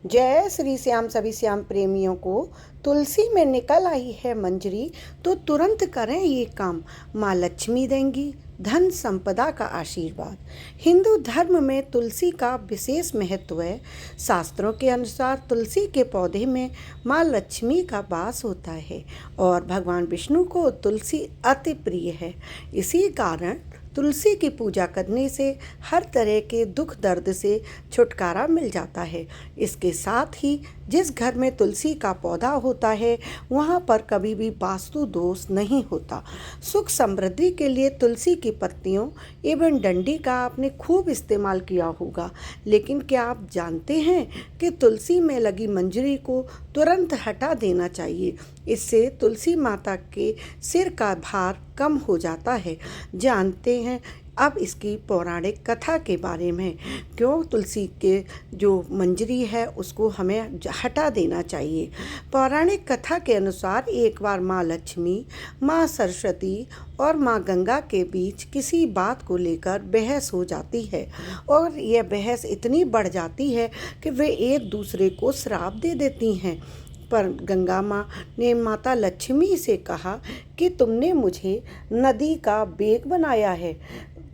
जय श्री श्याम। सभी श्याम प्रेमियों को तुलसी में निकल आई है मंजरी, तो तुरंत करें ये काम, माँ लक्ष्मी देंगी धन संपदा का आशीर्वाद। हिंदू धर्म में तुलसी का विशेष महत्व है। शास्त्रों के अनुसार तुलसी के पौधे में माँ लक्ष्मी का वास होता है और भगवान विष्णु को तुलसी अति प्रिय है। इसी कारण तुलसी की पूजा करने से हर तरह के दुख दर्द से छुटकारा मिल जाता है। इसके साथ ही जिस घर में तुलसी का पौधा होता है वहाँ पर कभी भी वास्तु दोष नहीं होता। सुख समृद्धि के लिए तुलसी की पत्तियों एवं डंडी का आपने खूब इस्तेमाल किया होगा, लेकिन क्या आप जानते हैं कि तुलसी में लगी मंजरी को तुरंत हटा देना चाहिए। इससे तुलसी माता के सिर का भार कम हो जाता है। जानते हैं अब इसकी पौराणिक कथा के बारे में, क्यों तुलसी के जो मंजरी है उसको हमें हटा देना चाहिए। पौराणिक कथा के अनुसार एक बार माँ लक्ष्मी, माँ सरस्वती और माँ गंगा के बीच किसी बात को लेकर बहस हो जाती है और यह बहस इतनी बढ़ जाती है कि वे एक दूसरे को श्राप दे देती हैं। पर गंगा माँ ने माता लक्ष्मी से कहा कि तुमने मुझे नदी का बेग बनाया है,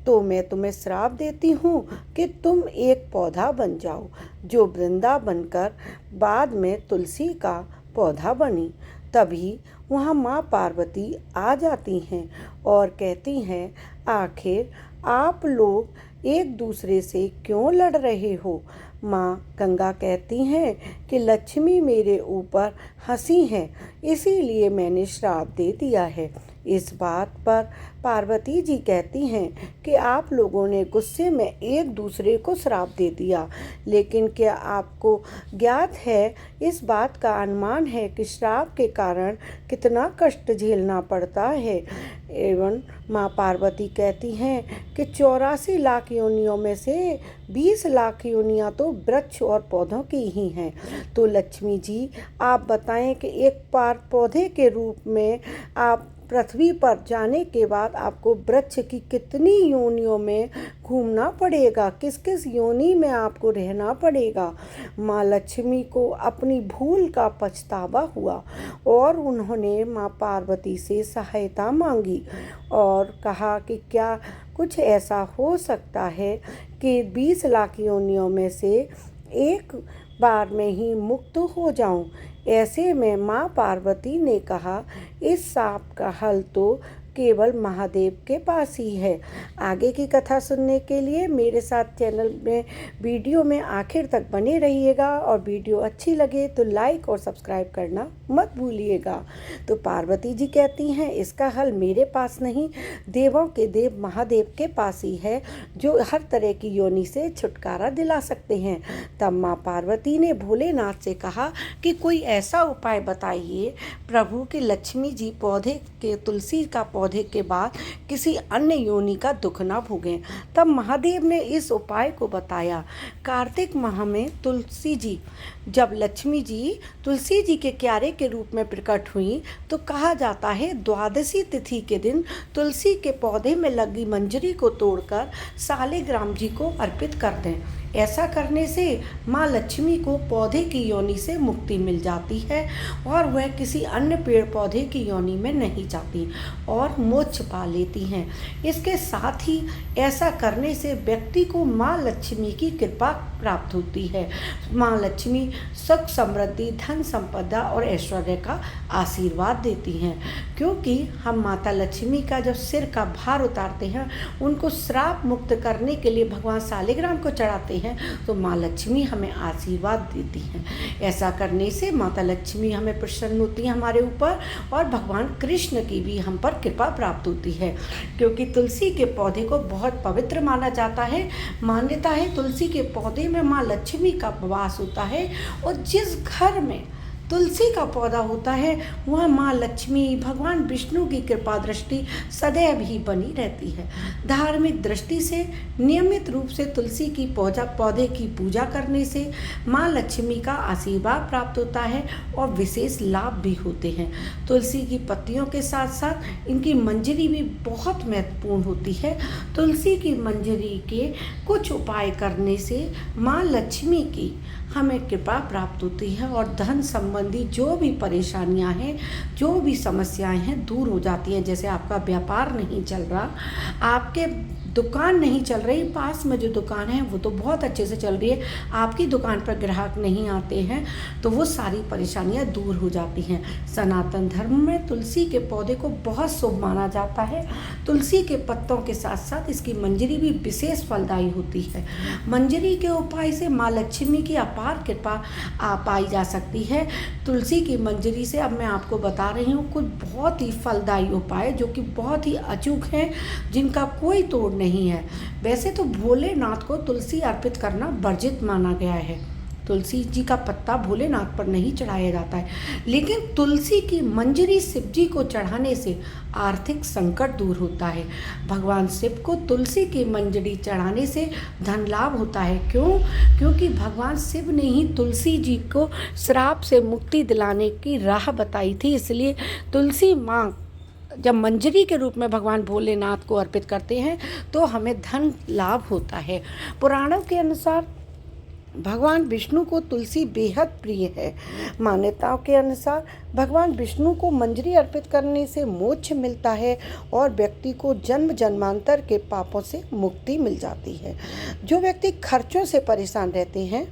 तो मैं तुम्हें श्राप देती हूँ कि तुम एक पौधा बन जाओ, जो वृंदा बनकर बाद में तुलसी का पौधा बनी। तभी वहाँ माँ पार्वती आ जाती हैं और कहती हैं, आखिर आप लोग एक दूसरे से क्यों लड़ रहे हो। माँ गंगा कहती हैं कि लक्ष्मी मेरे ऊपर हंसी है, इसीलिए मैंने श्राप दे दिया है। इस बात पर पार्वती जी कहती हैं कि आप लोगों ने गुस्से में एक दूसरे को श्राप दे दिया, लेकिन क्या आपको ज्ञात है, इस बात का अनुमान है कि श्राप के कारण कितना कष्ट झेलना पड़ता है। एवं माँ पार्वती कहती हैं कि 84 लाख योनियों में से 20 लाख योनियाँ तो वृक्ष और पौधों की ही हैं। तो लक्ष्मी जी आप बताएं कि एक बार पौधे के रूप में आप पृथ्वी पर जाने के बाद आपको वृक्ष की कितनी योनियों में घूमना पड़ेगा, किस किस योनि में आपको रहना पड़ेगा। माँ लक्ष्मी को अपनी भूल का पछतावा हुआ और उन्होंने माँ पार्वती से सहायता मांगी और कहा कि क्या कुछ ऐसा हो सकता है कि 20 लाख योनियों में से एक बार में ही मुक्त हो जाऊं। ऐसे में माँ पार्वती ने कहा, इस सांप का हल तो केवल महादेव के पास ही है। आगे की कथा सुनने के लिए मेरे साथ चैनल में वीडियो में आखिर तक बने रहिएगा और वीडियो अच्छी लगे तो लाइक और सब्सक्राइब करना मत भूलिएगा। तो पार्वती जी कहती हैं, इसका हल मेरे पास नहीं, देवों के देव महादेव के पास ही है, जो हर तरह की योनि से छुटकारा दिला सकते हैं। तब माँ पार्वती ने भोलेनाथ से कहा कि कोई ऐसा उपाय बताइए प्रभु कि लक्ष्मी जी पौधे के तुलसी का पौधे के बाद किसी अन्य योनि का दुख ना भोगें। तब महादेव ने इस उपाय को बताया। कार्तिक माह में तुलसी जी, जब लक्ष्मी जी तुलसी जी के क्यारे के रूप में प्रकट हुई तो कहा जाता है द्वादशी तिथि के दिन तुलसी के पौधे में लगी मंजरी को तोड़कर सालिग्राम जी को अर्पित कर दें। ऐसा करने से माँ लक्ष्मी को पौधे की योनि से मुक्ति मिल जाती है और वह किसी अन्य पेड़ पौधे की योनि में नहीं जाती और मोक्ष पा लेती हैं। इसके साथ ही ऐसा करने से व्यक्ति को माँ लक्ष्मी की कृपा प्राप्त होती है। माँ लक्ष्मी सुख समृद्धि धन संपदा और ऐश्वर्य का आशीर्वाद देती हैं, क्योंकि हम माता लक्ष्मी का जब सिर का भार उतारते हैं, उनको श्राप मुक्त करने के लिए भगवान सालिग्राम को चढ़ाते हैं, तो माँ लक्ष्मी हमें आशीर्वाद देती हैं। ऐसा करने से माता लक्ष्मी हमें प्रसन्न होती है हमारे ऊपर और भगवान कृष्ण की भी हम पर कृपा प्राप्त होती है, क्योंकि तुलसी के पौधे को बहुत पवित्र माना जाता है। मान्यता है तुलसी के पौधे में माँ लक्ष्मी का वास होता है और जिस घर में तुलसी का पौधा होता है वह माँ लक्ष्मी, भगवान विष्णु की कृपा दृष्टि सदैव ही बनी रहती है। धार्मिक दृष्टि से नियमित रूप से तुलसी की पौधे की पूजा करने से माँ लक्ष्मी का आशीर्वाद प्राप्त होता है और विशेष लाभ भी होते हैं। तुलसी की पत्तियों के साथ साथ इनकी मंजरी भी बहुत महत्वपूर्ण होती है। तुलसी की मंजरी के कुछ उपाय करने से माँ लक्ष्मी की हमें कृपा प्राप्त होती है और धन संबंधी जो भी परेशानियां हैं, जो भी समस्याएं हैं, दूर हो जाती हैं। जैसे आपका व्यापार नहीं चल रहा, आपके दुकान नहीं चल रही, पास में जो दुकान है वो तो बहुत अच्छे से चल रही है, आपकी दुकान पर ग्राहक नहीं आते हैं, तो वो सारी परेशानियां दूर हो जाती हैं। सनातन धर्म में तुलसी के पौधे को बहुत शुभ माना जाता है। तुलसी के पत्तों के साथ साथ इसकी मंजरी भी विशेष फलदायी होती है। मंजरी के उपाय से माँ लक्ष्मी की अपार कृपा पाई जा सकती है। तुलसी की मंजरी से अब मैं आपको बता रही हूँ कुछ बहुत ही फलदायी उपाय जो कि बहुत ही अचूक हैं, जिनका कोई तोड़ नहीं है। वैसे तो भोलेनाथ को तुलसी अर्पित करना वर्जित माना गया है, तुलसी जी का पत्ता भोलेनाथ पर नहीं चढ़ाया जाता है, लेकिन तुलसी की मंजरी शिव जी को चढ़ाने से आर्थिक संकट दूर होता है। भगवान शिव को तुलसी की मंजरी चढ़ाने से धन लाभ होता है। क्यों? क्योंकि भगवान शिव ने ही तुलसी जी को श्राप से मुक्ति दिलाने की राह बताई थी, इसलिए तुलसी माँ जब मंजरी के रूप में भगवान भोलेनाथ को अर्पित करते हैं तो हमें धन लाभ होता है। पुराणों के अनुसार भगवान विष्णु को तुलसी बेहद प्रिय है। मान्यताओं के अनुसार भगवान विष्णु को मंजरी अर्पित करने से मोक्ष मिलता है और व्यक्ति को जन्म जन्मांतर के पापों से मुक्ति मिल जाती है। जो व्यक्ति खर्चों से परेशान रहते हैं,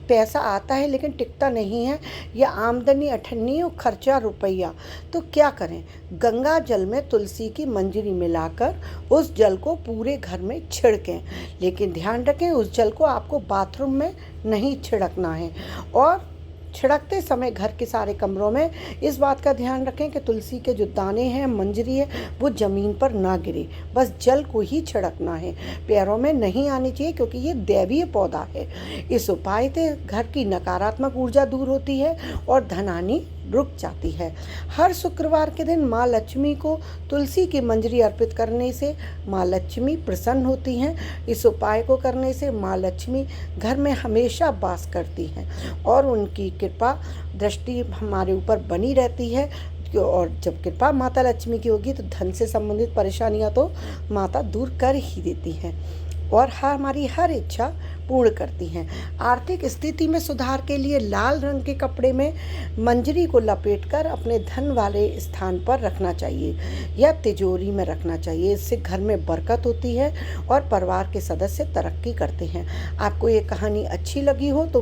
पैसा आता है लेकिन टिकता नहीं है, या आमदनी अठन्नी और खर्चा रुपया, तो क्या करें? गंगा जल में तुलसी की मंजरी मिलाकर उस जल को पूरे घर में छिड़कें, लेकिन ध्यान रखें उस जल को आपको बाथरूम में नहीं छिड़कना है। और छिड़कते समय घर के सारे कमरों में इस बात का ध्यान रखें कि तुलसी के जो दाने हैं, मंजरी है, वो ज़मीन पर ना गिरे, बस जल को ही छिड़कना है, पैरों में नहीं आनी चाहिए, क्योंकि ये दैवीय पौधा है। इस उपाय से घर की नकारात्मक ऊर्जा दूर होती है और धनानी रुक जाती है। हर शुक्रवार के दिन माँ लक्ष्मी को तुलसी की मंजरी अर्पित करने से माँ लक्ष्मी प्रसन्न होती हैं। इस उपाय को करने से माँ लक्ष्मी घर में हमेशा वास करती हैं और उनकी कृपा दृष्टि हमारे ऊपर बनी रहती है। और जब कृपा माता लक्ष्मी की होगी तो धन से संबंधित परेशानियाँ तो माता दूर कर ही देती हैं और हमारी हर इच्छा पूर्ण करती हैं। आर्थिक स्थिति में सुधार के लिए लाल रंग के कपड़े में मंजरी को लपेटकर अपने धन वाले स्थान पर रखना चाहिए या तिजोरी में रखना चाहिए। इससे घर में बरकत होती है और परिवार के सदस्य तरक्की करते हैं। आपको ये कहानी अच्छी लगी हो तो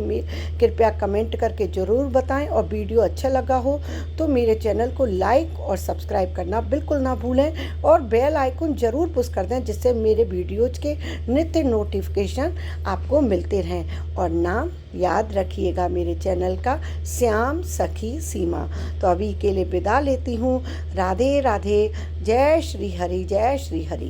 कृपया कमेंट करके ज़रूर बताएं, और वीडियो अच्छा लगा हो तो मेरे चैनल को लाइक और सब्सक्राइब करना बिल्कुल ना भूलें और बेल आइकन ज़रूर पुश कर दें, जिससे मेरे वीडियोज़ के नित्य नोटिफिकेशन आपको मिलते रहें। और नाम याद रखिएगा मेरे चैनल का, श्याम सखी सीमा। तो अभी के लिए विदा लेती हूँ। राधे राधे। जय श्री हरि, जय श्री हरि।